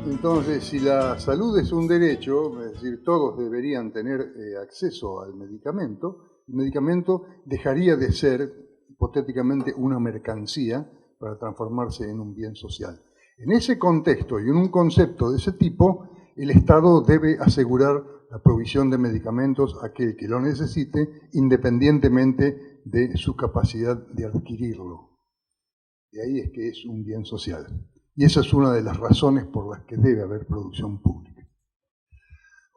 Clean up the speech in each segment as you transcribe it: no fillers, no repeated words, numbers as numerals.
Entonces, si la salud es un derecho, es decir, todos deberían tener acceso al medicamento, el medicamento dejaría de ser, hipotéticamente, una mercancía para transformarse en un bien social. En ese contexto y en un concepto de ese tipo, el Estado debe asegurar la provisión de medicamentos a aquel que lo necesite, independientemente de su capacidad de adquirirlo. De ahí es que es un bien social. Y esa es una de las razones por las que debe haber producción pública.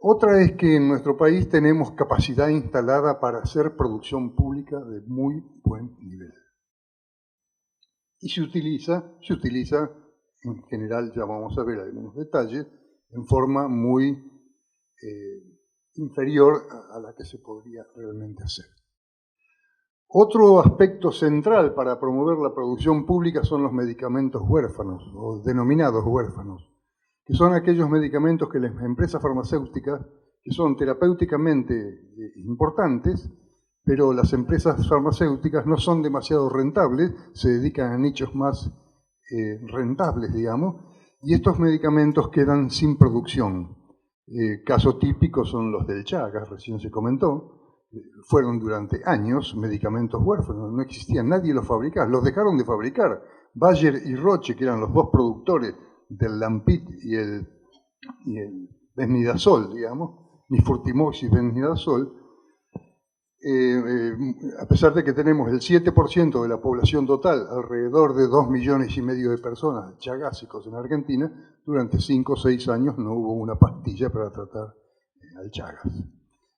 Otra es que en nuestro país tenemos capacidad instalada para hacer producción pública de muy buen nivel. Y se utiliza en general, ya vamos a ver algunos detalles, en forma muy inferior a la que se podría realmente hacer. Otro aspecto central para promover la producción pública son los medicamentos huérfanos, o denominados huérfanos, que son aquellos medicamentos que las empresas farmacéuticas, que son terapéuticamente importantes, pero las empresas farmacéuticas no son demasiado rentables, se dedican a nichos más rentables, digamos, y estos medicamentos quedan sin producción. Caso típico son los del Chagas, recién se comentó. Fueron durante años medicamentos huérfanos, no existían, nadie los fabricaba, los dejaron de fabricar. Bayer y Roche, que eran los dos productores del Lampit y el Desnidazol, digamos, Nifurtimox y Desnidazol, a pesar de que tenemos el 7% de la población total, alrededor de 2,5 millones de personas chagásicos en Argentina, durante 5 o 6 años no hubo una pastilla para tratar al Chagas.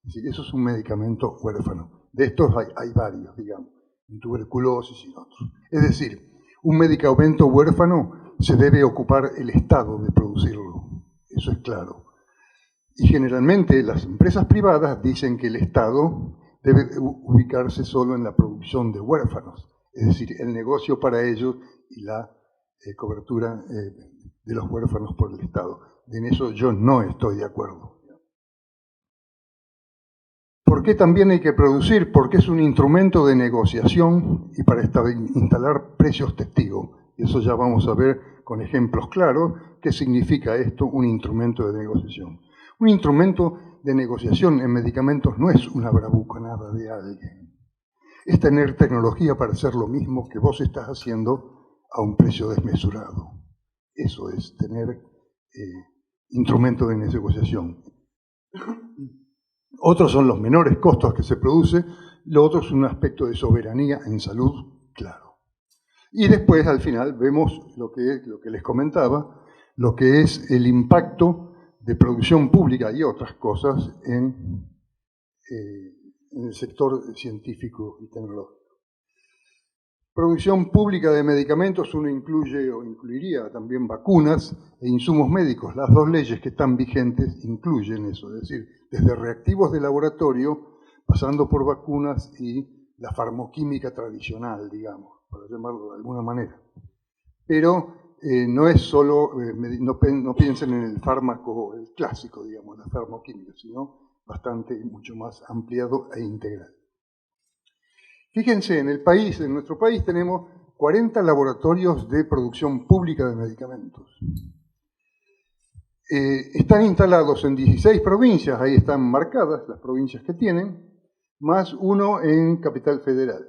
Es decir, eso es un medicamento huérfano. De estos hay varios, digamos, en tuberculosis y otros. Es decir, un medicamento huérfano se debe ocupar el Estado de producirlo, eso es claro. Y generalmente las empresas privadas dicen que el Estado debe ubicarse solo en la producción de huérfanos, es decir, el negocio para ellos y la cobertura de los huérfanos por el Estado. En eso yo no estoy de acuerdo. ¿Por qué también hay que producir? Porque es un instrumento de negociación y para instalar precios testigos. Y eso ya vamos a ver con ejemplos claros qué significa esto, un instrumento de negociación. Un instrumento de negociación en medicamentos no es una bravuconada de alguien. Es tener tecnología para hacer lo mismo que vos estás haciendo a un precio desmesurado. Eso es tener instrumento de negociación. Otros son los menores costos que se produce, lo otro es un aspecto de soberanía en salud, claro. Y después, al final, vemos lo que les comentaba, lo que es el impacto de producción pública y otras cosas en el sector científico y tecnológico. Producción pública de medicamentos, uno incluye o incluiría también vacunas e insumos médicos. Las dos leyes que están vigentes incluyen eso, es decir, desde reactivos de laboratorio, pasando por vacunas y la farmoquímica tradicional, digamos, para llamarlo de alguna manera. Pero no es solo, no piensen en el fármaco, el clásico, digamos, la farmoquímica, sino bastante, mucho más ampliado e integral. Fíjense, en nuestro país tenemos 40 laboratorios de producción pública de medicamentos. Están instalados en 16 provincias, ahí están marcadas las provincias que tienen, más uno en Capital Federal.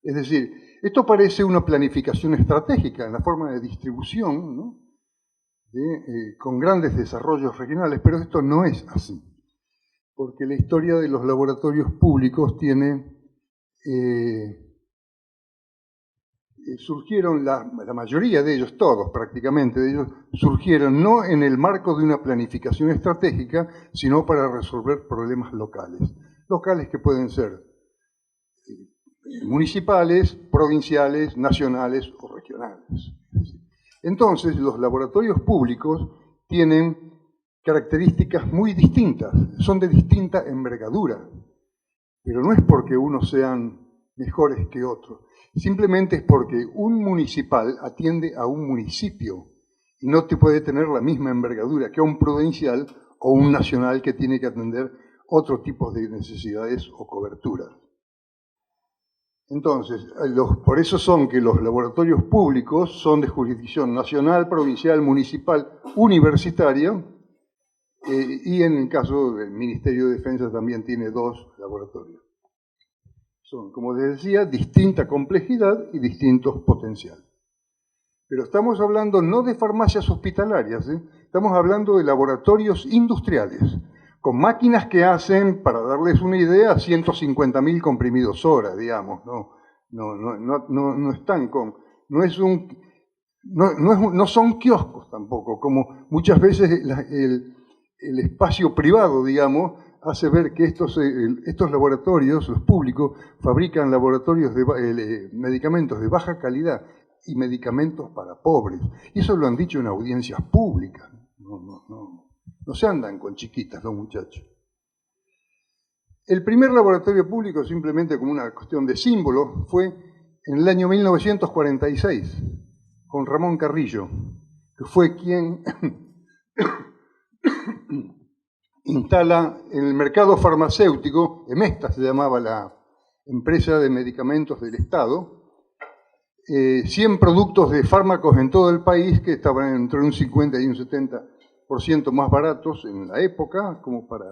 Es decir, esto parece una planificación estratégica en la forma de distribución, ¿no? Con grandes desarrollos regionales, pero esto no es así, porque la historia de los laboratorios públicos surgieron, la mayoría de ellos, todos prácticamente de ellos, surgieron no en el marco de una planificación estratégica, sino para resolver problemas locales. Locales que pueden ser municipales, provinciales, nacionales o regionales. Entonces, los laboratorios públicos tienen características muy distintas, son de distinta envergadura, pero no es porque unos sean mejores que otros, simplemente es porque un municipal atiende a un municipio y no te puede tener la misma envergadura que un provincial o un nacional que tiene que atender otro tipo de necesidades o coberturas. Entonces, por eso son que los laboratorios públicos son de jurisdicción nacional, provincial, municipal, universitaria, y en el caso del Ministerio de Defensa también tiene 2 laboratorios. Son, como les decía, distinta complejidad y distintos potenciales. Pero estamos hablando no de farmacias hospitalarias, estamos hablando de laboratorios industriales, con máquinas que hacen, para darles una idea, 150.000 comprimidos hora, digamos. No están con... No son kioscos tampoco, como muchas veces el espacio privado, digamos, hace ver que estos laboratorios, los públicos, fabrican laboratorios de medicamentos de baja calidad y medicamentos para pobres. Y eso lo han dicho en audiencias públicas. No se andan con chiquitas los muchachos. El primer laboratorio público, simplemente como una cuestión de símbolo, fue en el año 1946, con Ramón Carrillo, que fue quien instala en el mercado farmacéutico, EMESTA se llamaba la empresa de medicamentos del Estado, 100 productos de fármacos en todo el país que estaban entre un 50 y un 70% más baratos en la época, como para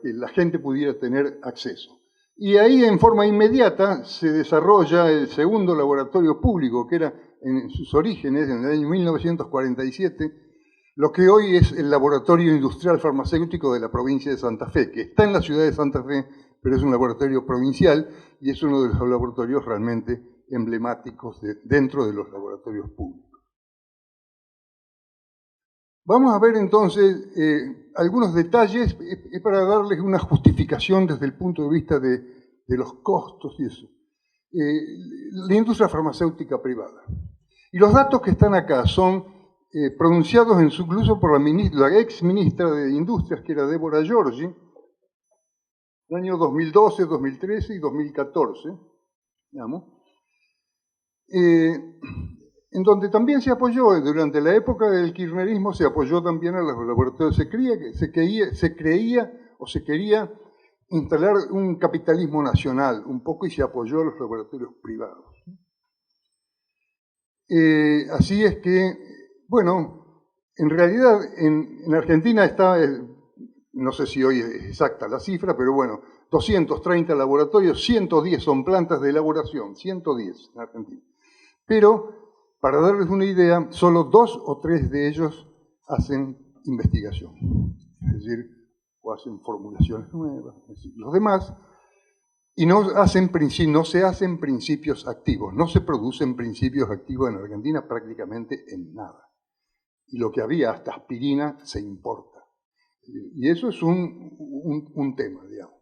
que la gente pudiera tener acceso. Y ahí en forma inmediata se desarrolla el segundo laboratorio público, que era en sus orígenes, en el año 1947, lo que hoy es el Laboratorio Industrial Farmacéutico de la provincia de Santa Fe, que está en la ciudad de Santa Fe, pero es un laboratorio provincial y es uno de los laboratorios realmente emblemáticos dentro de los laboratorios públicos. Vamos a ver entonces algunos detalles para darles una justificación desde el punto de vista de los costos y eso. La industria farmacéutica privada. Y los datos que están acá son pronunciados incluso por la ex ministra de Industrias, que era Débora Giorgi, el año 2012, 2013 y 2014, digamos, en donde también se apoyó, durante la época del kirchnerismo, se apoyó también a los laboratorios. Se quería instalar un capitalismo nacional, un poco, y se apoyó a los laboratorios privados. Así es que, bueno, en realidad en Argentina está, no sé si hoy es exacta la cifra, pero bueno, 230 laboratorios, 110 son plantas de elaboración, 110 en Argentina. Pero, para darles una idea, solo 2 o 3 de ellos hacen investigación, es decir, o hacen formulaciones nuevas, es decir, los demás, y no se hacen principios activos, no se producen principios activos en Argentina prácticamente en nada. Y lo que había, hasta aspirina, se importa. Y eso es un tema, digamos.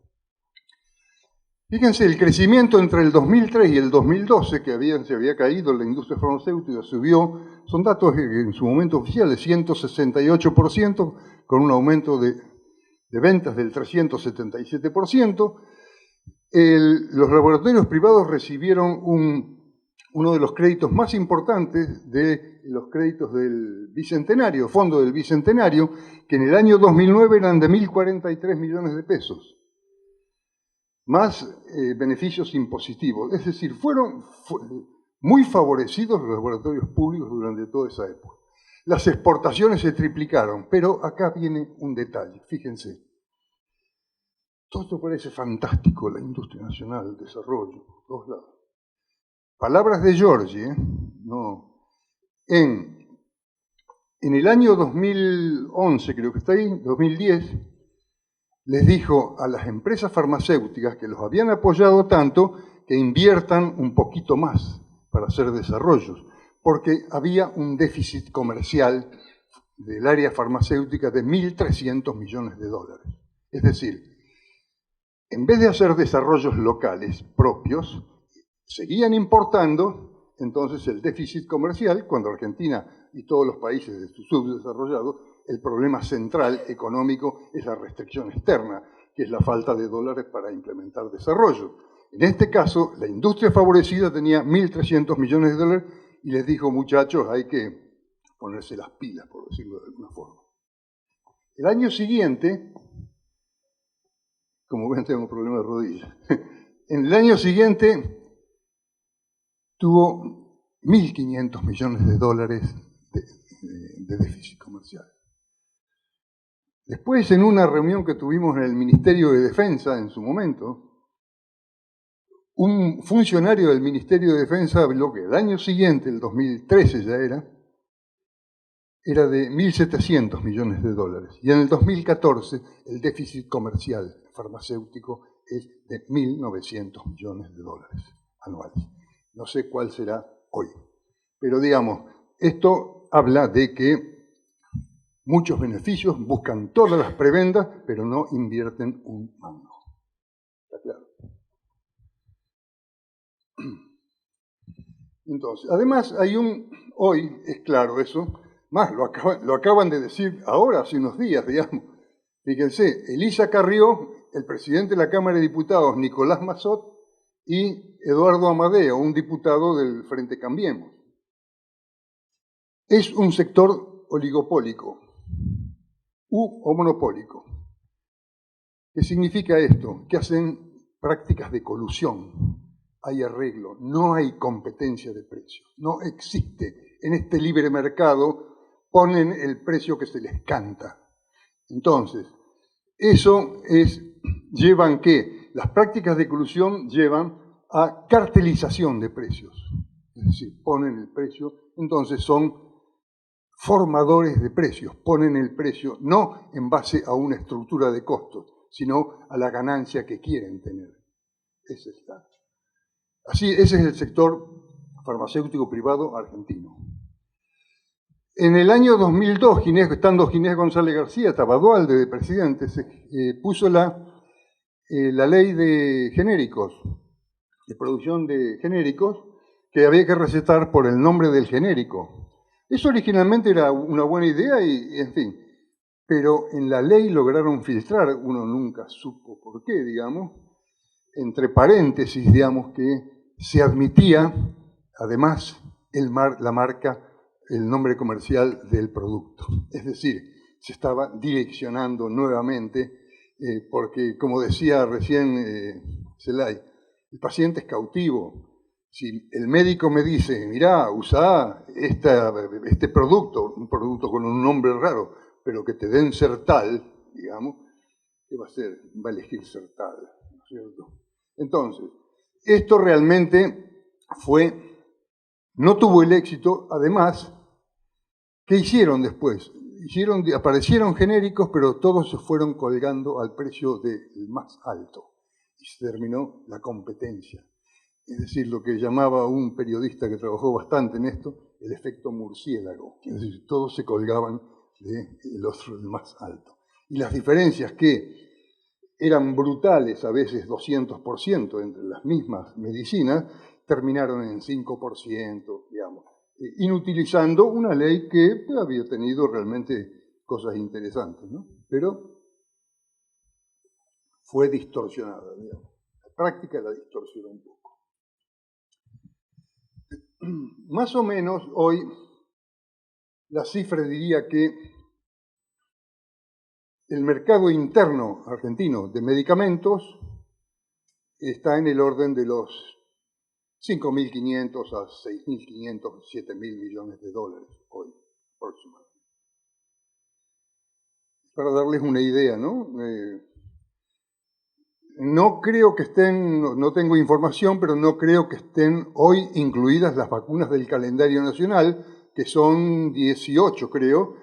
Fíjense, el crecimiento entre el 2003 y el 2012, que se había caído la industria farmacéutica, subió, son datos en su momento oficiales, 168%, con un aumento de ventas del 377%. Los laboratorios privados recibieron uno de los créditos más importantes de los créditos del Bicentenario, Fondo del Bicentenario, que en el año 2009 eran de 1.043 millones de pesos, más beneficios impositivos. Es decir, fueron muy favorecidos los laboratorios públicos durante toda esa época. Las exportaciones se triplicaron, pero acá viene un detalle, fíjense. Todo esto parece fantástico, la industria nacional, el desarrollo, por todos lados. Palabras de Giorgi, no. En el año 2011, creo que está ahí, 2010, les dijo a las empresas farmacéuticas que los habían apoyado tanto que inviertan un poquito más para hacer desarrollos, porque había un déficit comercial del área farmacéutica de 1.300 millones de dólares. Es decir, en vez de hacer desarrollos locales propios, seguían importando, entonces el déficit comercial, cuando Argentina y todos los países subdesarrollados, el problema central económico es la restricción externa, que es la falta de dólares para implementar desarrollo. En este caso, la industria favorecida tenía 1.300 millones de dólares y les dijo, muchachos, hay que ponerse las pilas, por decirlo de alguna forma. El año siguiente, como ven, tengo un problema de rodilla. En el año siguiente tuvo 1.500 millones de dólares de déficit comercial. Después, en una reunión que tuvimos en el Ministerio de Defensa en su momento, un funcionario del Ministerio de Defensa habló que el año siguiente, el 2013 ya era de 1.700 millones de dólares. Y en el 2014 el déficit comercial farmacéutico es de 1.900 millones de dólares anuales. No sé cuál será hoy. Pero digamos, esto habla de que muchos beneficios buscan todas las prebendas, pero no invierten un mango. ¿Está claro? Entonces, además hay hoy es claro eso, más lo acaban de decir ahora, hace unos días, digamos. Fíjense, Elisa Carrió, el presidente de la Cámara de Diputados, Nicolás Massot, y Eduardo Amadeo, un diputado del Frente Cambiemos. Es un sector oligopólico o monopólico. ¿Qué significa esto? Que hacen prácticas de colusión. Hay arreglo, no hay competencia de precios, no existe. En este libre mercado ponen el precio que se les canta. Entonces, llevan que las prácticas de colusión llevan a cartelización de precios. Es decir, ponen el precio, entonces son formadores de precios, ponen el precio no en base a una estructura de costos, sino a la ganancia que quieren tener. Ese es el sector farmacéutico privado argentino. En el año 2002, estando Ginés González García, Tabadualde de presidente, se puso la ley de genéricos, de producción de genéricos, que había que recetar por el nombre del genérico. Eso originalmente era una buena idea y en fin, pero en la ley lograron filtrar, uno nunca supo por qué, digamos, entre paréntesis, digamos, que se admitía, además, la marca, el nombre comercial del producto. Es decir, se estaba direccionando nuevamente, porque, como decía recién Zelay, el paciente es cautivo. Si el médico me dice, mirá, usá este producto, un producto con un nombre raro, pero que te den Sertal, digamos, ¿qué va a hacer? Va a elegir Sertal, ¿no es cierto? Entonces, esto realmente no tuvo el éxito. Además, ¿qué hicieron después? Aparecieron genéricos, pero todos se fueron colgando al precio del más alto. Y se terminó la competencia. Es decir, lo que llamaba un periodista que trabajó bastante en esto, el efecto murciélago. Es decir, todos se colgaban del otro, el más alto. Y las diferencias que eran brutales, a veces 200% entre las mismas medicinas, terminaron en 5%, digamos, inutilizando una ley que había tenido realmente cosas interesantes, ¿no? Pero fue distorsionada, digamos. La práctica la distorsionó un poco. Más o menos hoy la cifra diría que el mercado interno argentino de medicamentos está en el orden de los 5.500 a 6.500, 7.000 millones de dólares hoy, aproximadamente. Para darles una idea, ¿no? No creo que estén, no tengo información, pero no creo que estén hoy incluidas las vacunas del calendario nacional, que son 18, creo,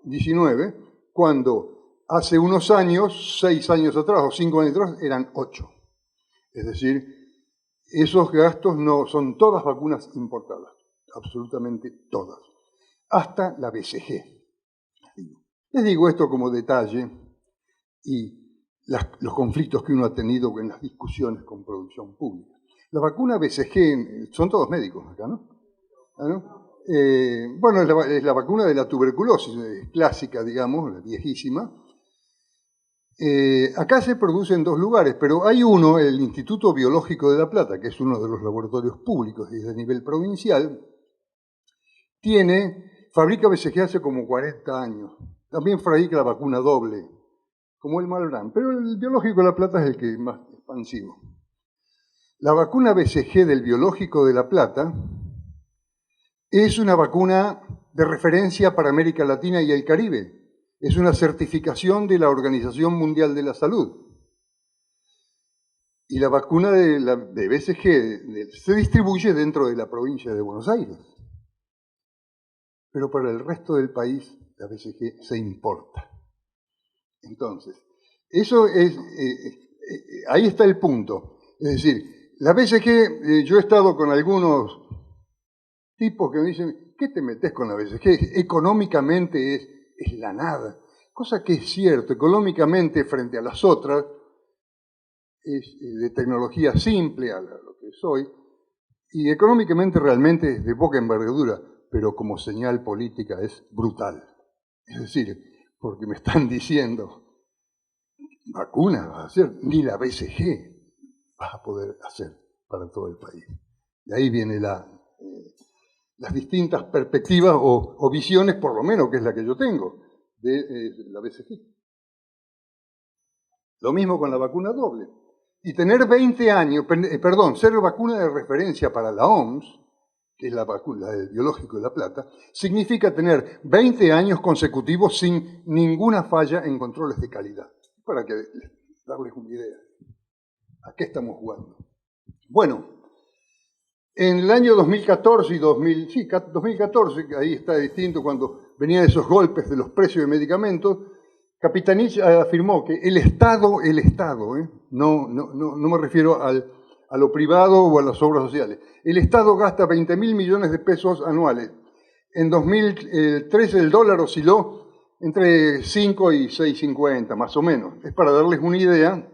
19, cuando hace unos años, 6 años atrás o 5 años atrás, eran 8. Es decir, esos gastos no son todas vacunas importadas, absolutamente todas, hasta la BCG. Les digo esto como detalle y los conflictos que uno ha tenido en las discusiones con producción pública. La vacuna BCG, son todos médicos acá, ¿no? ¿Ah, no? Bueno, es la vacuna de la tuberculosis, clásica, digamos, viejísima. Acá se produce en 2 lugares, pero hay uno, el Instituto Biológico de La Plata, que es uno de los laboratorios públicos y de nivel provincial, fabrica BCG hace como 40 años. También fabrica la vacuna doble, como el Malbrán, pero el Biológico de La Plata es el que es más expansivo. La vacuna BCG del Biológico de La Plata es una vacuna de referencia para América Latina y el Caribe. Es una certificación de la Organización Mundial de la Salud. Y la vacuna de BCG se distribuye dentro de la provincia de Buenos Aires. Pero para el resto del país la BCG se importa. Entonces, eso es, ahí está el punto. Es decir, la BCG, yo he estado con algunos tipos que me dicen, ¿qué te metes con la BCG? Económicamente es la nada. Cosa que es cierto, económicamente frente a las otras, es de tecnología simple a lo que soy, y económicamente realmente es de poca envergadura, pero como señal política es brutal. Es decir, porque me están diciendo, vacunas vas a hacer, ni la BCG vas a poder hacer para todo el país. De ahí viene las distintas perspectivas o visiones, por lo menos, que es la que yo tengo, de la BCG. Lo mismo con la vacuna doble. Y tener 20 años, ser vacuna de referencia para la OMS, que es la vacuna del Biológico de La Plata, significa tener 20 años consecutivos sin ninguna falla en controles de calidad. Para darles una idea. ¿A qué estamos jugando? Bueno, en el año 2014 y 2014, ahí está distinto, cuando venían esos golpes de los precios de medicamentos, Capitanich afirmó que el Estado, no me refiero a lo privado o a las obras sociales, el Estado gasta 20.000 millones de pesos anuales. En 2013 el dólar osciló entre 5 y 6,50, más o menos. Es para darles una idea,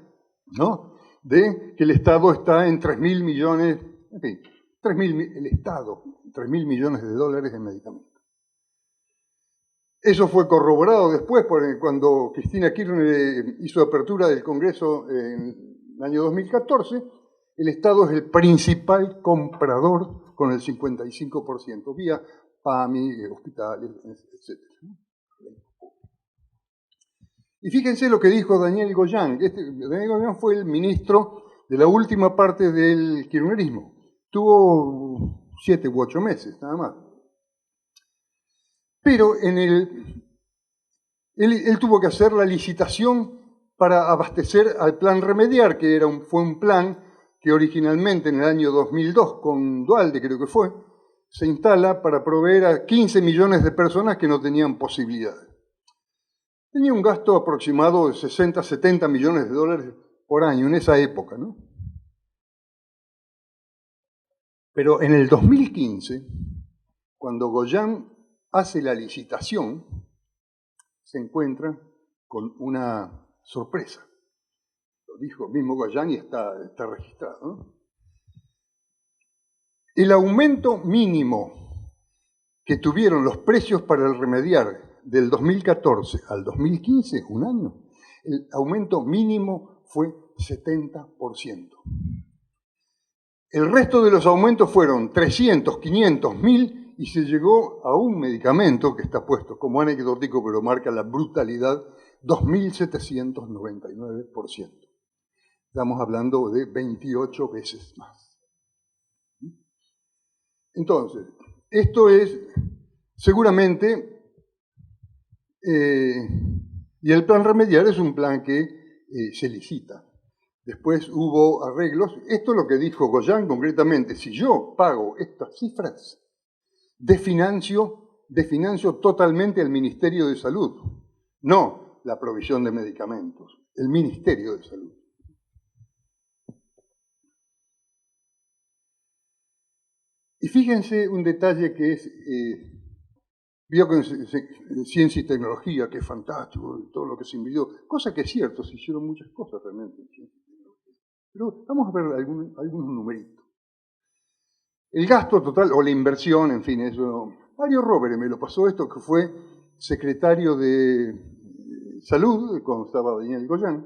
¿no?, de que el Estado está en 3.000 millones, en fin, el Estado, 3.000 millones de dólares en medicamentos. Eso fue corroborado después cuando Cristina Kirchner hizo apertura del Congreso en el año 2014. El Estado es el principal comprador con el 55%, vía PAMI, hospitales, etc. Y fíjense lo que dijo Daniel Goyan. Daniel Goyan fue el ministro de la última parte del kirchnerismo. Tuvo 7 u 8 meses, nada más. Pero él tuvo que hacer la licitación para abastecer al plan Remediar, que fue un plan que originalmente en el año 2002, con Duhalde creo que fue, se instala para proveer a 15 millones de personas que no tenían posibilidades. Tenía un gasto aproximado de 60, 70 millones de dólares por año en esa época, ¿no? Pero en el 2015, cuando Goyan hace la licitación, se encuentra con una sorpresa. Lo dijo mismo Goyan y está registrado, ¿no? El aumento mínimo que tuvieron los precios para el Remediar del 2014 al 2015, un año, el aumento mínimo fue 70%. El resto de los aumentos fueron 300, 500, 1.000, y se llegó a un medicamento que está puesto como anecdótico, pero marca la brutalidad, 2.799%. Estamos hablando de 28 veces más. Entonces, esto es seguramente, y el plan Remediar es un plan que se licita. Después hubo arreglos. Esto es lo que dijo Goyan concretamente. Si yo pago estas cifras, desfinancio totalmente al Ministerio de Salud, no la provisión de medicamentos, el Ministerio de Salud. Y fíjense un detalle que es, vio que en ciencia y tecnología, que es fantástico, todo lo que se invirtió, cosa que es cierto, se hicieron muchas cosas realmente en ciencia y tecnología. Pero vamos a ver algunos numeritos. El gasto total, o la inversión, en fin, eso. Mario Rovere me lo pasó esto, que fue secretario de Salud, cuando estaba Daniel Goyan,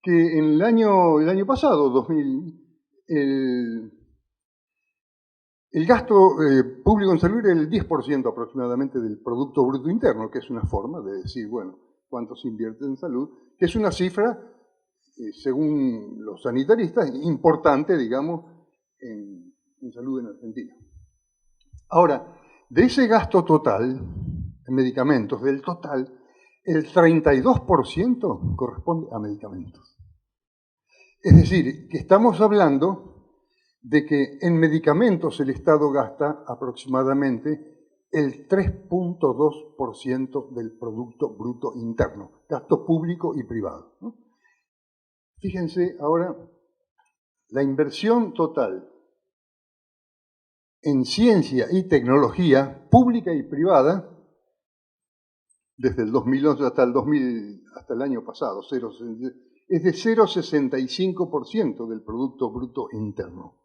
que en el año pasado, 2000, el gasto público en salud era el 10% aproximadamente del Producto Bruto Interno, que es una forma de decir, bueno, cuánto se invierte en salud, que es una cifra según los sanitaristas, importante, digamos, en salud en Argentina. Ahora, de ese gasto total en medicamentos, del total, el 32% corresponde a medicamentos. Es decir, que estamos hablando de que en medicamentos el Estado gasta aproximadamente el 3,2% del Producto Bruto Interno, gasto público y privado, ¿no? Fíjense ahora, la inversión total en ciencia y tecnología, pública y privada, desde el 2011 hasta el año pasado, es de 0,65% del Producto Bruto Interno.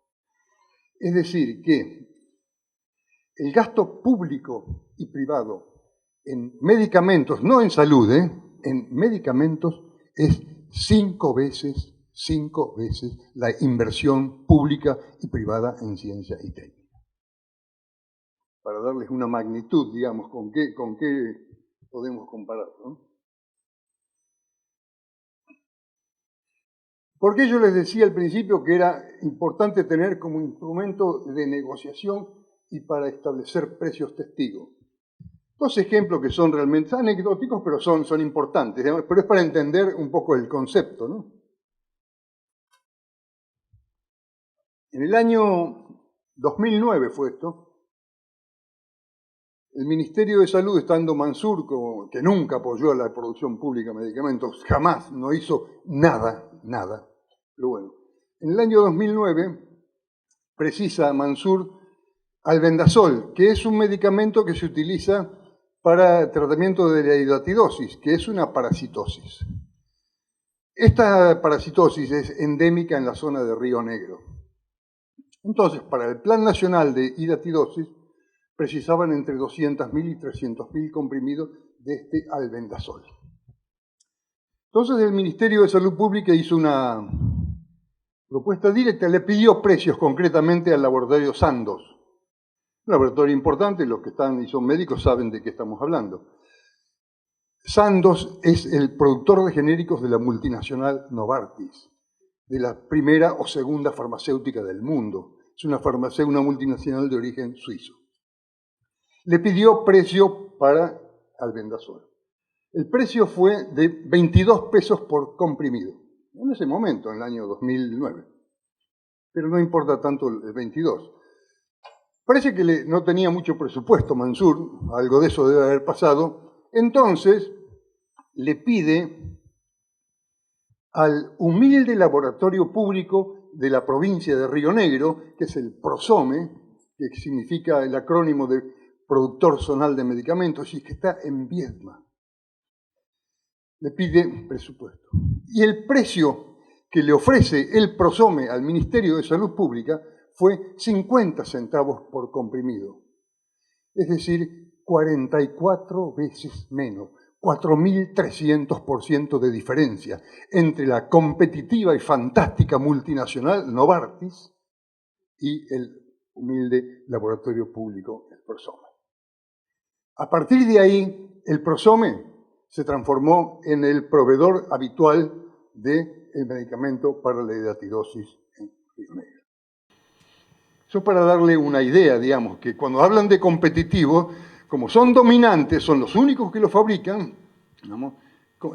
Es decir, que el gasto público y privado en medicamentos, no en salud, en medicamentos es 5 veces la inversión pública y privada en ciencia y técnica. Para darles una magnitud, digamos, con qué podemos comparar, ¿no? ¿Por qué yo les decía al principio que era importante tener como instrumento de negociación y para establecer precios testigos? Dos ejemplos que son realmente anecdóticos, pero son importantes, pero es para entender un poco el concepto, ¿no? En el año 2009 fue esto. El Ministerio de Salud, estando Mansur, que nunca apoyó a la producción pública de medicamentos, jamás, no hizo nada. Pero bueno, en el año 2009 precisa Mansur albendazol, que es un medicamento que se utiliza para tratamiento de la hidatidosis, que es una parasitosis. Esta parasitosis es endémica en la zona de Río Negro. Entonces, para el Plan Nacional de Hidatidosis, precisaban entre 200.000 y 300.000 comprimidos de este albendazol. Entonces el Ministerio de Salud Pública hizo una propuesta directa, le pidió precios concretamente al laboratorio Sandoz. Un laboratorio importante, los que están y son médicos saben de qué estamos hablando. Sandoz es el productor de genéricos de la multinacional Novartis, de la primera o segunda farmacéutica del mundo. Es una multinacional de origen suizo. Le pidió precio para albendazol. El precio fue de 22 pesos por comprimido, en ese momento, en el año 2009. Pero no importa tanto el 22. Parece que no tenía mucho presupuesto Mansur, algo de eso debe haber pasado. Entonces le pide al humilde laboratorio público de la provincia de Río Negro, que es el PROSOME, que significa el acrónimo de Productor Zonal de Medicamentos, y que está en Viedma. Le pide presupuesto. Y el precio que le ofrece el PROSOME al Ministerio de Salud Pública fue 50 centavos por comprimido. Es decir, 44 veces menos, 4.300% de diferencia entre la competitiva y fantástica multinacional Novartis y el humilde laboratorio público, el PROSOME. A partir de ahí, el PROSOME se transformó en el proveedor habitual del medicamento para la hidatidosis en Río Negro. Eso para darle una idea, digamos, que cuando hablan de competitivos, como son dominantes, son los únicos que lo fabrican, digamos,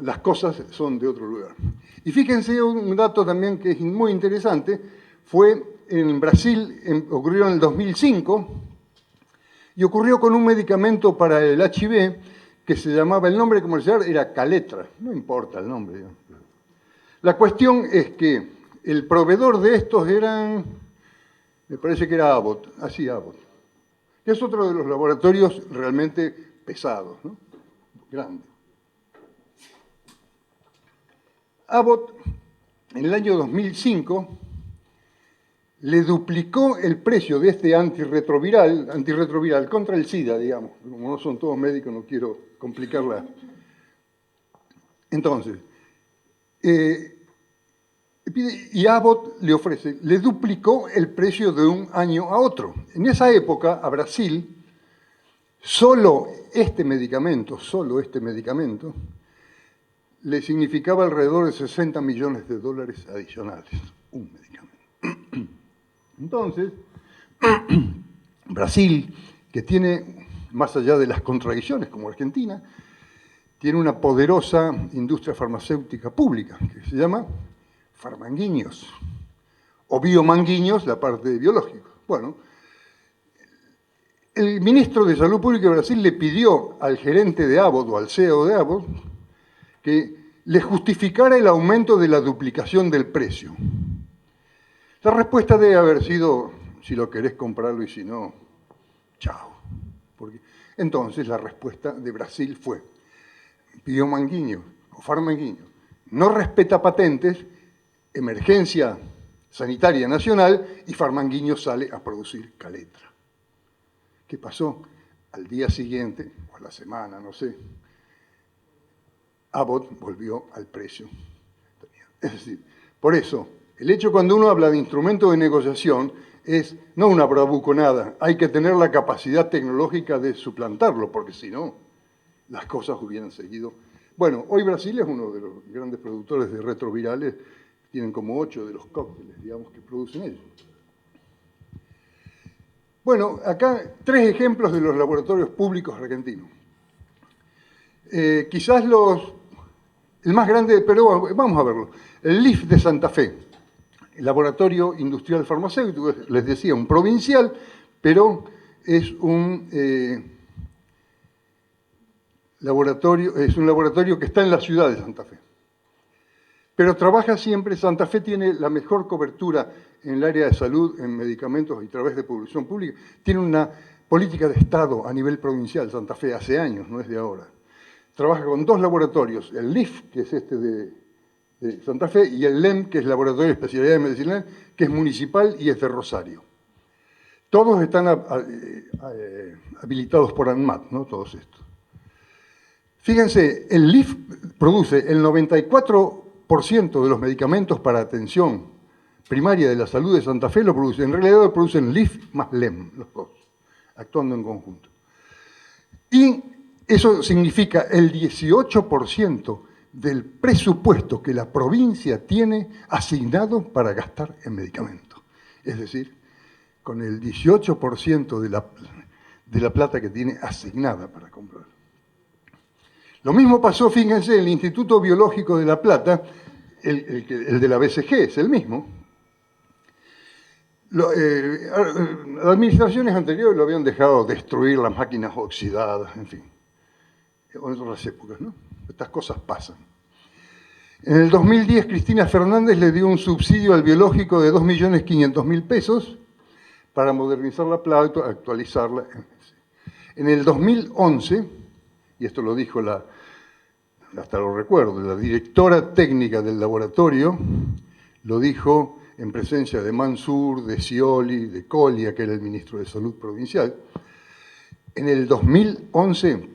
las cosas son de otro lugar. Y fíjense un dato también que es muy interesante, fue en Brasil, ocurrió en el 2005, y ocurrió con un medicamento para el HIV que se llamaba, el nombre comercial era Caletra, no importa el nombre. La cuestión es que el proveedor de estos me parece que era Abbott, Abbott, que es otro de los laboratorios realmente pesados, ¿no? Grande. Abbott, en el año 2005, le duplicó el precio de este antirretroviral contra el SIDA, digamos. Como no son todos médicos, no quiero complicarla. Entonces, y Abbott le duplicó el precio de un año a otro. En esa época, a Brasil, solo este medicamento, le significaba alrededor de 60 millones de dólares adicionales, un medicamento. Entonces, Brasil, que tiene, más allá de las contradicciones como Argentina, tiene una poderosa industria farmacéutica pública que se llama Farmanguinhos, o Biomanguinhos, la parte de biológicos. Bueno, el ministro de Salud Pública de Brasil le pidió al gerente de Abbott o al CEO de Abbott que le justificara el aumento de la duplicación del precio. La respuesta debe haber sido, si lo querés comprarlo y si no, chao. Porque entonces la respuesta de Brasil fue, Biomanguinhos o Farmanguinhos no respeta patentes, emergencia sanitaria nacional, y Farmanguinhos sale a producir Caletra. ¿Qué pasó? Al día siguiente, o a la semana, no sé, Abbott volvió al precio. Es decir, por eso, el hecho cuando uno habla de instrumento de negociación es no una bravuconada, hay que tener la capacidad tecnológica de suplantarlo, porque si no, las cosas hubieran seguido. Bueno, hoy Brasil es uno de los grandes productores de retrovirales, tienen como 8 de los cócteles, digamos, que producen ellos. Bueno, acá 3 ejemplos de los laboratorios públicos argentinos. Quizás el más grande, pero vamos a verlo. El LIF de Santa Fe, el Laboratorio Industrial Farmacéutico, les decía, un provincial, pero es un laboratorio que está en la ciudad de Santa Fe. Pero trabaja siempre, Santa Fe tiene la mejor cobertura en el área de salud, en medicamentos y a través de publicación pública. Tiene una política de Estado a nivel provincial, Santa Fe, hace años, no es de ahora. Trabaja con 2 laboratorios, el LIF, que es este de Santa Fe, y el LEM, que es el Laboratorio de Especialidades Medicinales, que es municipal y es de Rosario. Todos están habilitados por ANMAT, ¿no? Todos estos. Fíjense, el LIF produce el 94% de los medicamentos para atención primaria de la salud de Santa Fe, lo produce. En realidad lo producen LIF más LEM, los dos, actuando en conjunto. Y eso significa el 18% del presupuesto que la provincia tiene asignado para gastar en medicamentos. Es decir, con el 18% de la plata que tiene asignada para comprar. Lo mismo pasó, fíjense, en el Instituto Biológico de La Plata, el de la BCG, es el mismo. Las administraciones anteriores lo habían dejado destruir las máquinas oxidadas, en fin, en otras épocas, ¿no? Estas cosas pasan. En el 2010, Cristina Fernández le dio un subsidio al biológico de 2.500.000 pesos para modernizar la plata, actualizarla. En el 2011, y esto lo dijo hasta lo recuerdo, la directora técnica del laboratorio, lo dijo en presencia de Mansur, de Scioli, de Colia, que era el ministro de Salud provincial. En el 2011,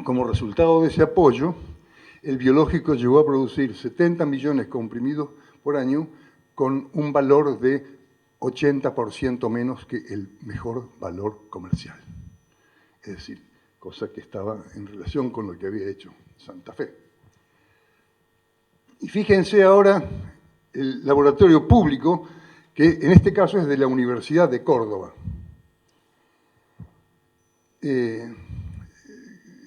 como resultado de ese apoyo, el biológico llegó a producir 70 millones comprimidos por año con un valor de 80% menos que el mejor valor comercial. Es decir, cosa que estaba en relación con lo que había hecho Santa Fe. Y fíjense ahora el laboratorio público, que en este caso es de la Universidad de Córdoba. Es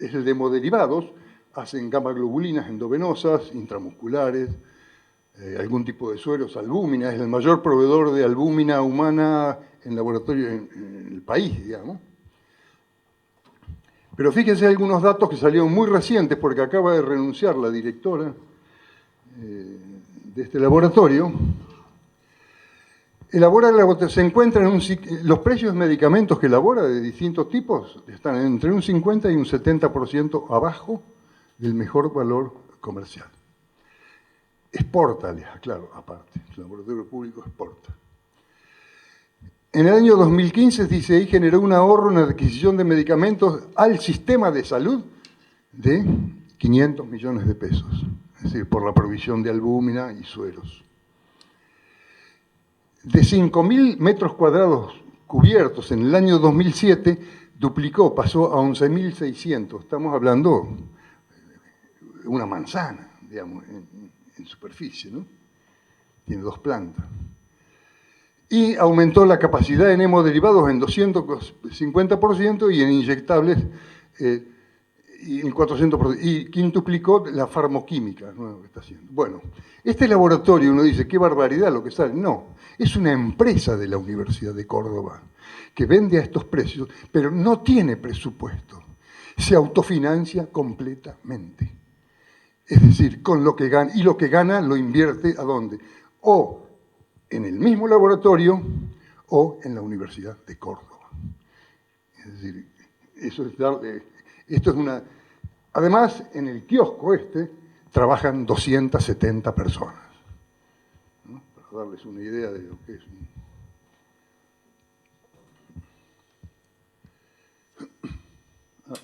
el de hemoderivados, hacen gamma-globulinas endovenosas, intramusculares, algún tipo de sueros, albúmina, es el mayor proveedor de albúmina humana en laboratorio en el país, digamos. Pero fíjense algunos datos que salieron muy recientes, porque acaba de renunciar la directora de este laboratorio. Se encuentran los precios de medicamentos que elabora de distintos tipos están entre un 50 y un 70% abajo del mejor valor comercial. Exporta, les aclaro, aparte, el laboratorio público exporta. En el año 2015, dice ahí, generó un ahorro en la adquisición de medicamentos al sistema de salud de 500 millones de pesos, es decir, por la provisión de albúmina y sueros. De 5.000 metros cuadrados cubiertos en el año 2007, pasó a 11.600. Estamos hablando de una manzana, digamos, en superficie, ¿no? Tiene 2 plantas. Y aumentó la capacidad en hemoderivados en 250% y en inyectables en 400%. Y quintuplicó la farmoquímica, ¿no?, que está haciendo. Bueno, este laboratorio, uno dice, qué barbaridad lo que sale. No, es una empresa de la Universidad de Córdoba que vende a estos precios, pero no tiene presupuesto. Se autofinancia completamente. Es decir, con lo que gana, y lo que gana lo invierte ¿a dónde? O en el mismo laboratorio o en la Universidad de Córdoba. Es decir, eso es darle, esto es una... Además, en el kiosco trabajan 270 personas, ¿no?, para darles una idea de lo que es.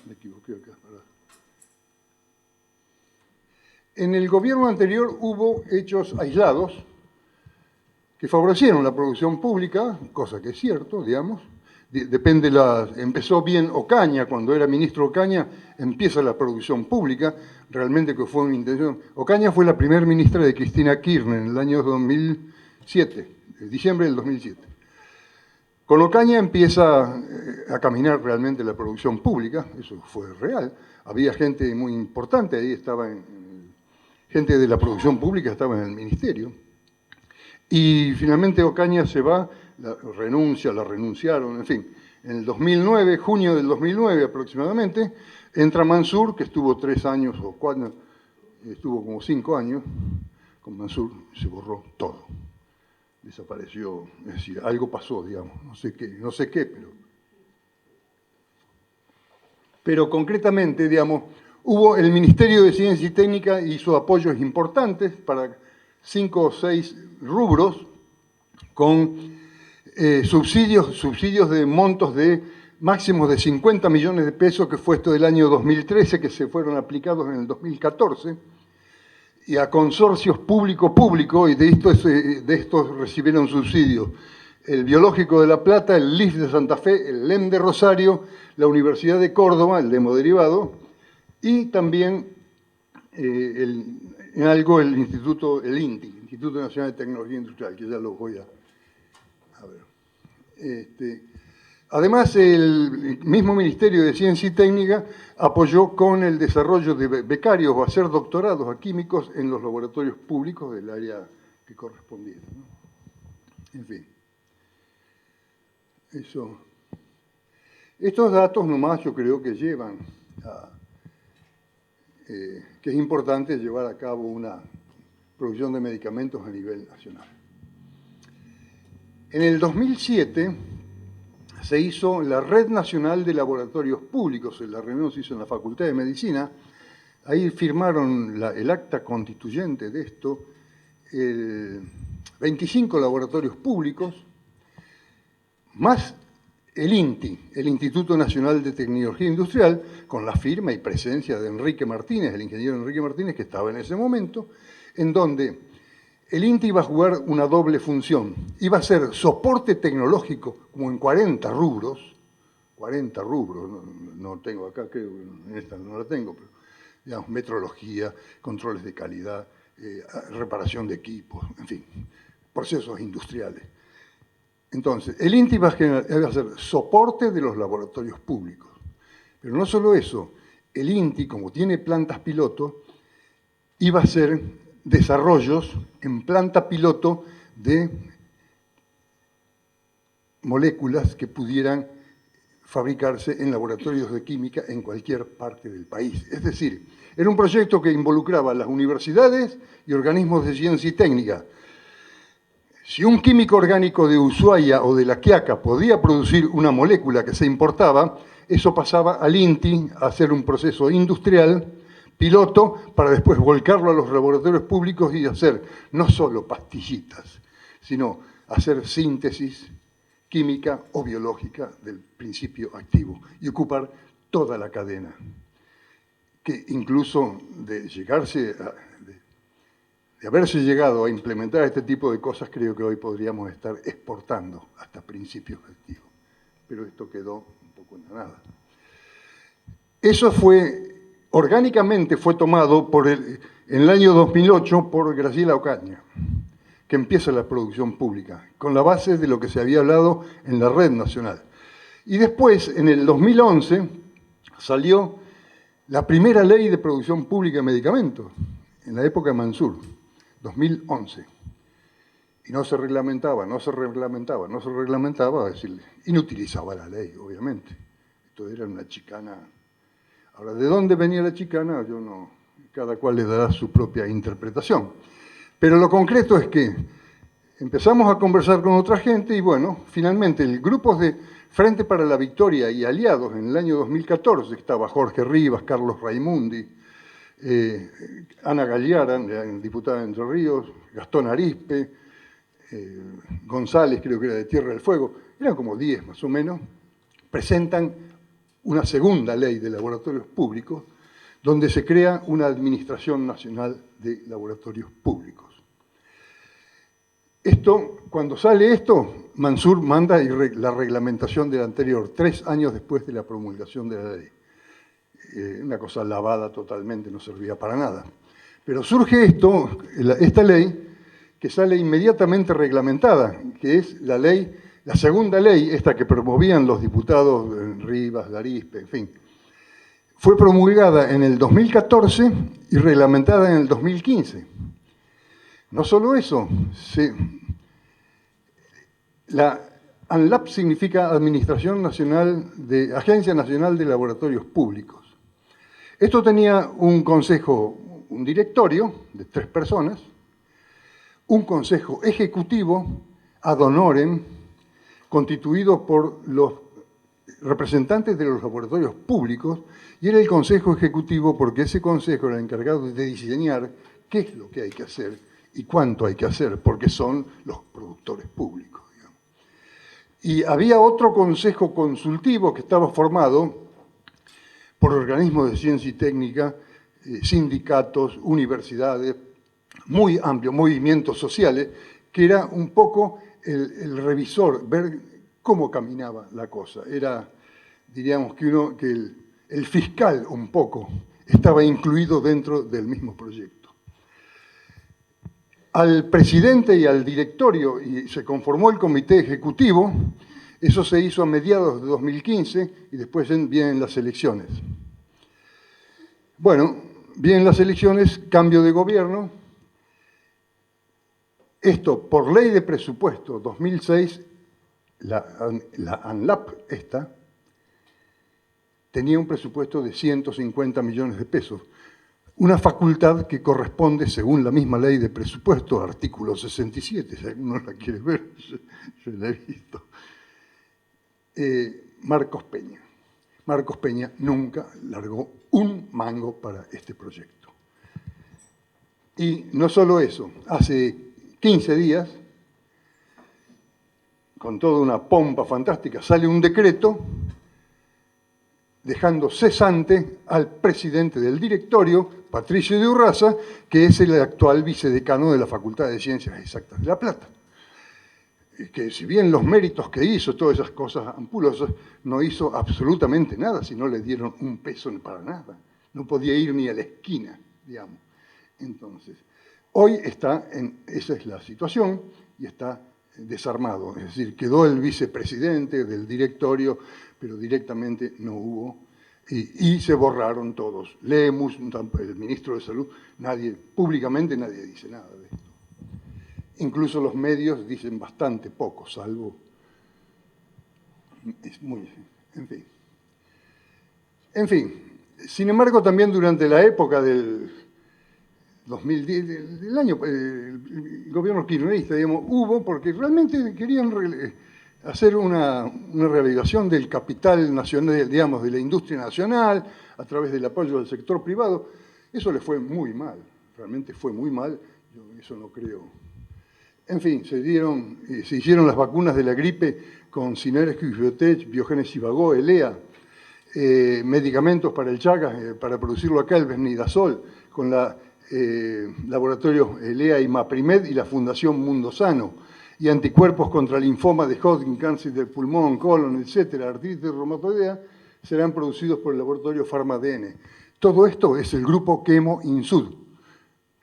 Me equivoqué acá. En el gobierno anterior hubo hechos aislados que favorecieron la producción pública, cosa que es cierto, digamos. Depende empezó bien Ocaña, cuando era ministro Ocaña, empieza la producción pública, realmente que fue una intención. Ocaña fue la primera ministra de Cristina Kirchner en el año 2007, diciembre del 2007. Con Ocaña empieza a caminar realmente la producción pública, eso fue real. Había gente muy importante, ahí estaba gente de la producción pública estaba en el ministerio. Y finalmente Ocaña se va, la renunciaron, en fin. En el 2009, junio del 2009 aproximadamente, entra Mansur, que estuvo 3 años o 4, estuvo como 5 años. Con Mansur se borró todo. Desapareció, es decir, algo pasó, digamos, no sé qué, pero concretamente, digamos, hubo el Ministerio de Ciencia y Técnica hizo apoyos importantes para 5 o 6 rubros con subsidios de montos de máximos de 50 millones de pesos, que fue esto del año 2013, que se fueron aplicados en el 2014, y a consorcios público-público, y de estos recibieron subsidios el Biológico de La Plata, el LIF de Santa Fe, el LEM de Rosario, la Universidad de Córdoba, el de hemoderivados, y también en algo el INTI, Instituto Nacional de Tecnología Industrial, que ya lo voy a ver. Además, el mismo Ministerio de Ciencia y Técnica apoyó con el desarrollo de becarios o hacer doctorados a químicos en los laboratorios públicos del área que correspondiera, ¿no? En fin. Estos datos nomás yo creo que llevan a que es importante llevar a cabo una producción de medicamentos a nivel nacional. En el 2007 se hizo la Red Nacional de Laboratorios Públicos, la reunión se hizo en la Facultad de Medicina, ahí firmaron el acta constituyente de esto, 25 laboratorios públicos, más el INTI, el Instituto Nacional de Tecnología Industrial, con la firma y presencia de Enrique Martínez, el ingeniero Enrique Martínez, que estaba en ese momento, en donde el INTI iba a jugar una doble función. Iba a ser soporte tecnológico, como en 40 rubros, no tengo acá, creo, en esta no la tengo, pero digamos, metrología, controles de calidad, reparación de equipos, en fin, procesos industriales. Entonces, el INTI iba a ser soporte de los laboratorios públicos. Pero no solo eso, el INTI, como tiene plantas piloto, iba a hacer desarrollos en planta piloto de moléculas que pudieran fabricarse en laboratorios de química en cualquier parte del país. Es decir, era un proyecto que involucraba a las universidades y organismos de ciencia y técnica. Si un químico orgánico de Ushuaia o de La Quiaca podía producir una molécula que se importaba, eso pasaba al INTI a hacer un proceso industrial, piloto, para después volcarlo a los laboratorios públicos y hacer no solo pastillitas, sino hacer síntesis química o biológica del principio activo y ocupar toda la cadena, que incluso de haberse llegado a implementar este tipo de cosas, creo que hoy podríamos estar exportando hasta principios activos. Pero esto quedó un poco en la nada. Eso fue orgánicamente fue tomado en el año 2008 por Graciela Ocaña, que empieza la producción pública, con la base de lo que se había hablado en la red nacional. Y después, en el 2011, salió la primera ley de producción pública de medicamentos, en la época de Mansur, 2011. Y no se reglamentaba, es decir, inutilizaba la ley, obviamente. Esto era una chicana. Ahora, ¿de dónde venía la chicana? Yo no, cada cual le dará su propia interpretación. Pero lo concreto es que empezamos a conversar con otra gente y bueno, finalmente el grupo de Frente para la Victoria y aliados en el año 2014, estaba Jorge Rivas, Carlos Raimundi, Ana Galliara, diputada de Entre Ríos, Gastón Arispe, González, creo que era de Tierra del Fuego, eran como 10 más o menos, presentan una segunda ley de laboratorios públicos donde se crea una Administración Nacional de Laboratorios Públicos. Cuando sale esto, Mansur manda la reglamentación del anterior, 3 años después de la promulgación de la ley. Una cosa lavada totalmente, no servía para nada. Pero surge esta ley, que sale inmediatamente reglamentada, que es la segunda ley, esta que promovían los diputados Rivas, Arispe, en fin. Fue promulgada en el 2014 y reglamentada en el 2015. No solo eso, la ANLAP significa Agencia Nacional de Laboratorios Públicos. Esto tenía un consejo, un directorio de 3 personas, un consejo ejecutivo ad honorem, constituido por los representantes de los laboratorios públicos, y era el consejo ejecutivo porque ese consejo era encargado de diseñar qué es lo que hay que hacer y cuánto hay que hacer, porque son los productores públicos, digamos. Y había otro consejo consultivo que estaba formado por organismos de ciencia y técnica, sindicatos, universidades, muy amplios, movimientos sociales, que era un poco el revisor, ver cómo caminaba la cosa. Era, diríamos, que el fiscal un poco estaba incluido dentro del mismo proyecto. Al presidente y al directorio, y se conformó el comité ejecutivo, eso se hizo a mediados de 2015 y después vienen las elecciones. Bueno, vienen las elecciones, cambio de gobierno. Esto, por ley de presupuesto 2006, la ANLAP tenía un presupuesto de 150 millones de pesos. Una facultad que corresponde, según la misma ley de presupuesto, artículo 67, si alguno la quiere ver, yo la he visto. Marcos Peña. Marcos Peña nunca largó un mango para este proyecto. Y no solo eso, hace 15 días, con toda una pompa fantástica, sale un decreto dejando cesante al presidente del directorio, Patricio de Urraza, que es el actual vicedecano de la Facultad de Ciencias Exactas de La Plata. Que si bien los méritos que hizo, todas esas cosas ampulosas, no hizo absolutamente nada, si no le dieron un peso para nada. No podía ir ni a la esquina, digamos. Entonces, hoy esa es la situación, y está desarmado. Es decir, quedó el vicepresidente del directorio, pero directamente no hubo, y se borraron todos. Lemus, el ministro de Salud, públicamente nadie dice nada de esto. Incluso los medios dicen bastante poco, salvo... En fin, sin embargo, también durante la época del 2010, el gobierno kirchnerista, digamos, porque realmente querían hacer una reavivación del capital nacional, digamos, de la industria nacional, a través del apoyo del sector privado. Eso le fue muy mal, realmente fue muy mal, yo eso no creo. En fin, se hicieron las vacunas de la gripe con Synergic Biotech, Biogénesis Bagó, ELEA, medicamentos para el Chagas, para producirlo acá, el Bernidazol, con la laboratorio ELEA y Maprimed y la Fundación Mundo Sano, y anticuerpos contra linfoma de Hodgkin, cáncer del pulmón, colon, etcétera, artritis reumatoidea, serán producidos por el laboratorio PharmaDN. Todo esto es el grupo Quemo Insud.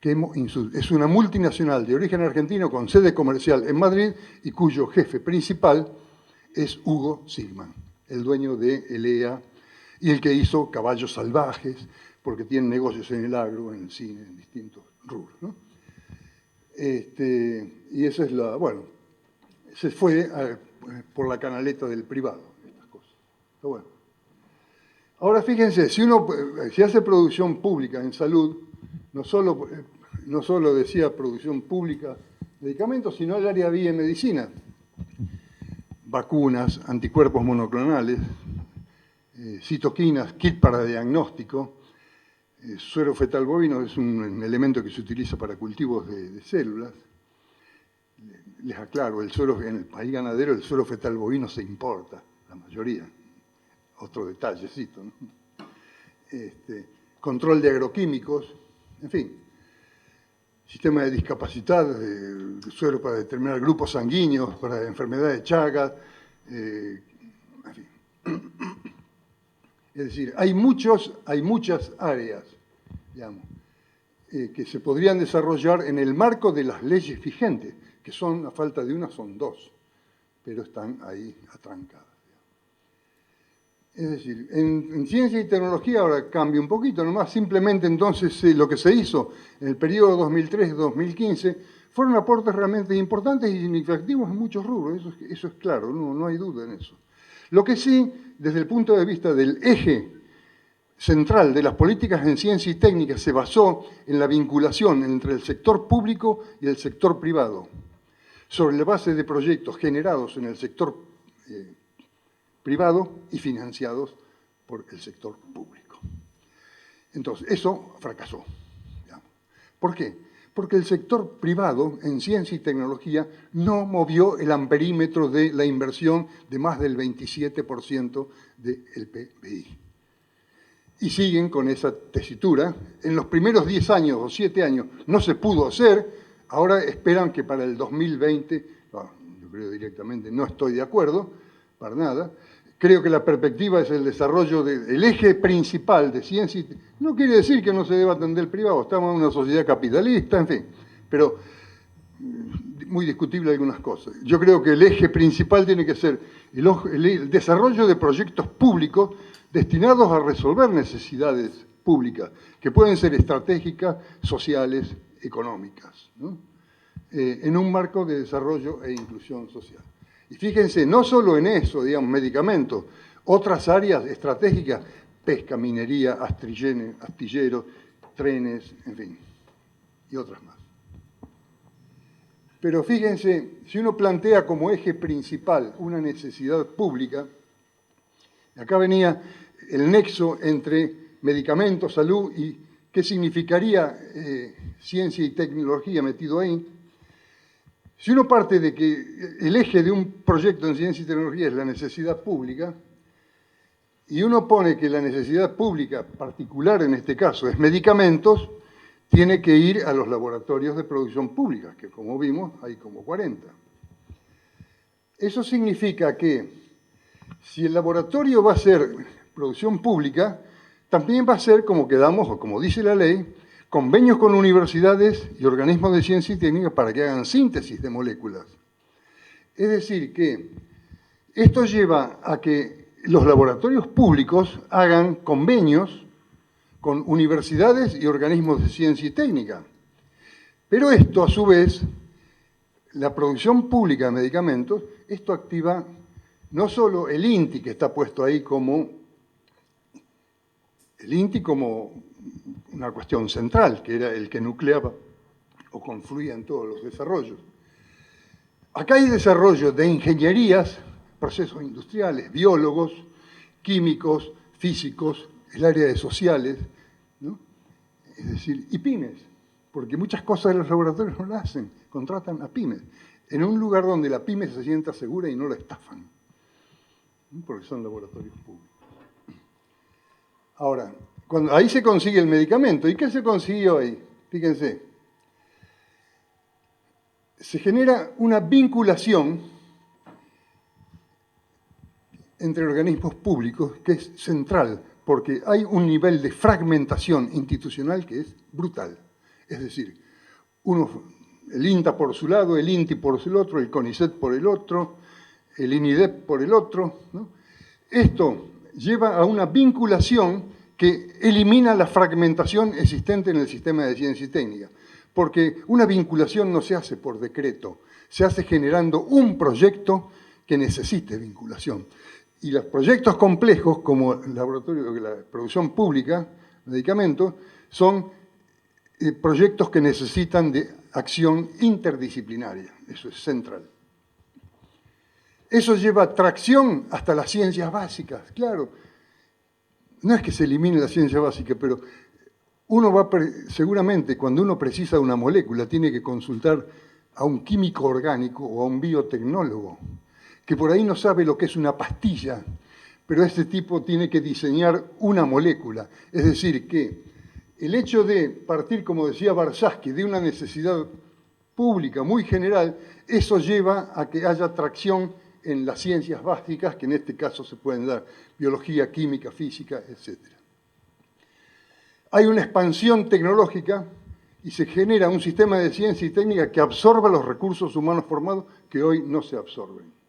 Quemo Insud es una multinacional de origen argentino con sede comercial en Madrid y cuyo jefe principal es Hugo Sigman, el dueño de ELEA y el que hizo Caballos Salvajes, porque tiene negocios en el agro, en el cine, en distintos rubros, ¿no? Y esa es la, bueno, se fue por la canaleta del privado, estas cosas. Pero bueno. Ahora fíjense, si hace producción pública en salud, no solo decía producción pública de medicamentos, sino el área vía medicina. Vacunas, anticuerpos monoclonales, citoquinas, kit para diagnóstico, suero fetal bovino es un elemento que se utiliza para cultivos de células. Les aclaro, en el país ganadero el suero fetal bovino se importa, la mayoría. Otro detallecito, ¿no? Control de agroquímicos, en fin. Sistema de discapacidad, suero para determinar grupos sanguíneos, para enfermedades de Chagas, en fin. Es decir, hay muchas áreas, digamos, que se podrían desarrollar en el marco de las leyes vigentes, que son, a falta de una, son dos, pero están ahí atrancadas. Es decir, en ciencia y tecnología ahora cambia un poquito, nomás simplemente entonces lo que se hizo en el periodo 2003-2015 fueron aportes realmente importantes y significativos en muchos rubros, eso es claro, no hay duda en eso. Lo que sí, desde el punto de vista del eje central de las políticas en ciencia y técnica, se basó en la vinculación entre el sector público y el sector privado, sobre la base de proyectos generados en el sector privado y financiados por el sector público. Entonces, eso fracasó. Digamos. ¿Por qué? Porque el sector privado en ciencia y tecnología no movió el amperímetro de la inversión de más del 27% del PBI. Y siguen con esa tesitura. En los primeros 10 años o 7 años no se pudo hacer, ahora esperan que para el 2020, bueno, yo creo directamente, no estoy de acuerdo, para nada. Creo que la perspectiva es el desarrollo del eje principal de ciencia. No quiere decir que no se deba atender el privado, estamos en una sociedad capitalista, en fin, pero muy discutible algunas cosas. Yo creo que el eje principal tiene que ser el desarrollo de proyectos públicos destinados a resolver necesidades públicas, que pueden ser estratégicas, sociales, económicas, ¿no? En un marco de desarrollo e inclusión social. Y fíjense, no solo en eso, digamos, medicamentos, otras áreas estratégicas, pesca, minería, astilleros, trenes, en fin, y otras más. Pero fíjense, si uno plantea como eje principal una necesidad pública, acá venía el nexo entre medicamentos, salud y qué significaría ciencia y tecnología metido ahí. Si uno parte de que el eje de un proyecto en ciencia y tecnología es la necesidad pública, y uno pone que la necesidad pública particular en este caso es medicamentos, tiene que ir a los laboratorios de producción pública, que como vimos hay como 40. Eso significa que si el laboratorio va a ser producción pública, también va a ser, como quedamos, o como dice la ley, convenios con universidades y organismos de ciencia y técnica para que hagan síntesis de moléculas. Es decir, que esto lleva a que los laboratorios públicos hagan convenios con universidades y organismos de ciencia y técnica. Pero esto, a su vez, la producción pública de medicamentos, esto activa no solo el INTI, que está puesto ahí como una cuestión central, que era el que nucleaba o confluía en todos los desarrollos. Acá hay desarrollo de ingenierías, procesos industriales, biólogos, químicos, físicos, el área de sociales, ¿no? Es decir, y pymes, porque muchas cosas los laboratorios no las hacen, contratan a pymes, en un lugar donde la pyme se sienta segura y no la estafan, ¿no? Porque son laboratorios públicos. Ahora, ahí se consigue el medicamento. ¿Y qué se consiguió ahí? Fíjense. Se genera una vinculación entre organismos públicos que es central, porque hay un nivel de fragmentación institucional que es brutal. Es decir, el INTA por su lado, el INTI por el otro, el CONICET por el otro, el INIDEP por el otro, ¿no? Esto lleva a una vinculación que elimina la fragmentación existente en el sistema de ciencia y técnica, porque una vinculación no se hace por decreto, se hace generando un proyecto que necesite vinculación. Y los proyectos complejos, como el laboratorio de la producción pública, medicamentos, son proyectos que necesitan de acción interdisciplinaria. Eso es central. Eso lleva tracción hasta las ciencias básicas, claro. No es que se elimine la ciencia básica, pero uno va, seguramente, cuando uno precisa una molécula, tiene que consultar a un químico orgánico o a un biotecnólogo, que por ahí no sabe lo que es una pastilla, pero este tipo tiene que diseñar una molécula. Es decir, que el hecho de partir, como decía Barsaski, de una necesidad pública muy general, eso lleva a que haya tracción en las ciencias básicas, que en este caso se pueden dar biología, química, física, etc. Hay una expansión tecnológica y se genera un sistema de ciencia y técnica que absorba los recursos humanos formados que hoy no se absorben.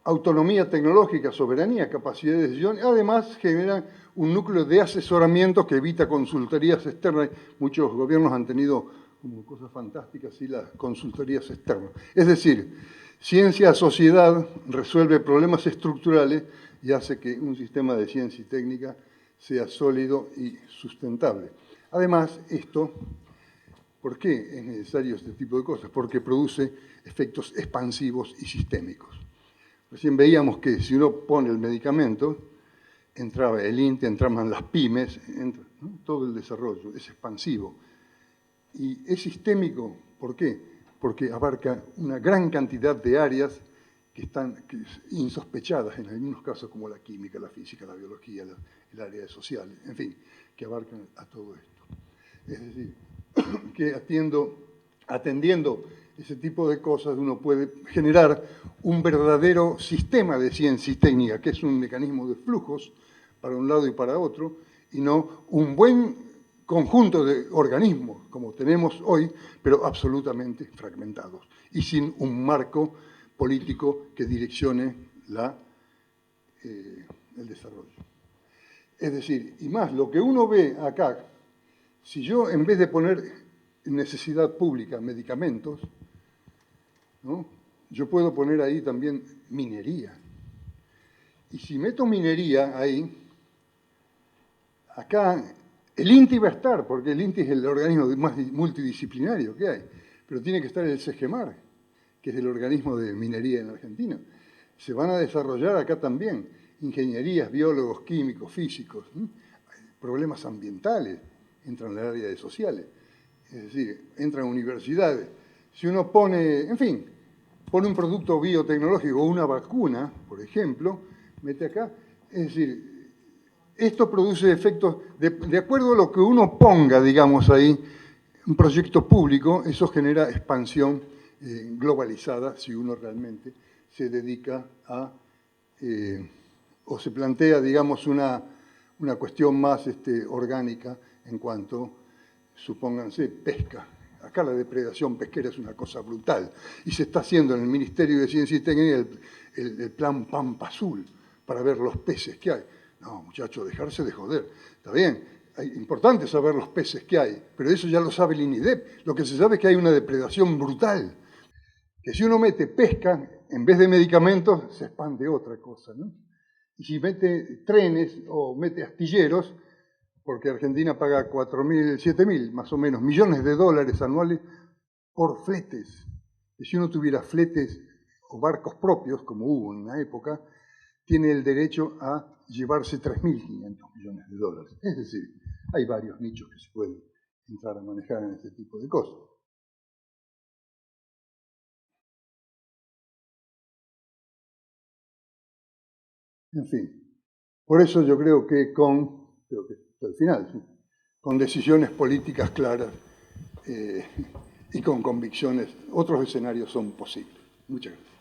Autonomía tecnológica, soberanía, capacidad de decisión, además generan un núcleo de asesoramiento que evita consultorías externas. Muchos gobiernos han tenido como cosas fantásticas y las consultorías externas. Es decir, ciencia-sociedad resuelve problemas estructurales y hace que un sistema de ciencia y técnica sea sólido y sustentable. Además, esto, ¿por qué es necesario este tipo de cosas? Porque produce efectos expansivos y sistémicos. Recién veíamos que si uno pone el medicamento, entraba el INTE, entraban las pymes, ¿no? Todo el desarrollo es expansivo. Y es sistémico, ¿por qué? Porque abarca una gran cantidad de áreas que están insospechadas en algunos casos, como la química, la física, la biología, el área de sociales, en fin, que abarcan a todo esto. Es decir, que atendiendo ese tipo de cosas, uno puede generar un verdadero sistema de ciencia y técnica, que es un mecanismo de flujos para un lado y para otro, y no un buen conjunto de organismos, como tenemos hoy, pero absolutamente fragmentados, y sin un marco político que direccione el desarrollo. Es decir, y más, lo que uno ve acá, si yo en vez de poner necesidad pública medicamentos, ¿no? Yo puedo poner ahí también minería. Y si meto minería ahí, acá el INTI va a estar, porque el INTI es el organismo más multidisciplinario que hay, pero tiene que estar el CEGEMAR, que es el organismo de minería en Argentina. Se van a desarrollar acá también ingenierías, biólogos, químicos, físicos, problemas ambientales, entran en el área de sociales, es decir, entran universidades. Si uno pone, en fin, pone un producto biotecnológico o una vacuna, por ejemplo, mete acá, es decir, esto produce efectos, de acuerdo a lo que uno ponga, digamos ahí, un proyecto público, eso genera expansión globalizada si uno realmente se dedica a, o se plantea, digamos, una cuestión más orgánica en cuanto, supónganse, pesca. Acá la depredación pesquera es una cosa brutal y se está haciendo en el Ministerio de Ciencia y Técnica el plan Pampa Azul para ver los peces que hay. No, muchachos, dejarse de joder. Está bien, es importante saber los peces que hay, pero eso ya lo sabe el INIDEP. Lo que se sabe es que hay una depredación brutal. Que si uno mete pesca, en vez de medicamentos, se expande otra cosa, ¿no? Y si mete trenes o mete astilleros, porque Argentina paga 4.000, 7.000 más o menos millones de dólares anuales por fletes. Y si uno tuviera fletes o barcos propios, como hubo en una época, tiene el derecho a llevarse 3.500 millones de dólares. Es decir, hay varios nichos que se pueden entrar a manejar en este tipo de cosas. En fin, por eso yo creo que hasta el final, ¿sí? Con decisiones políticas claras y con convicciones, otros escenarios son posibles. Muchas gracias.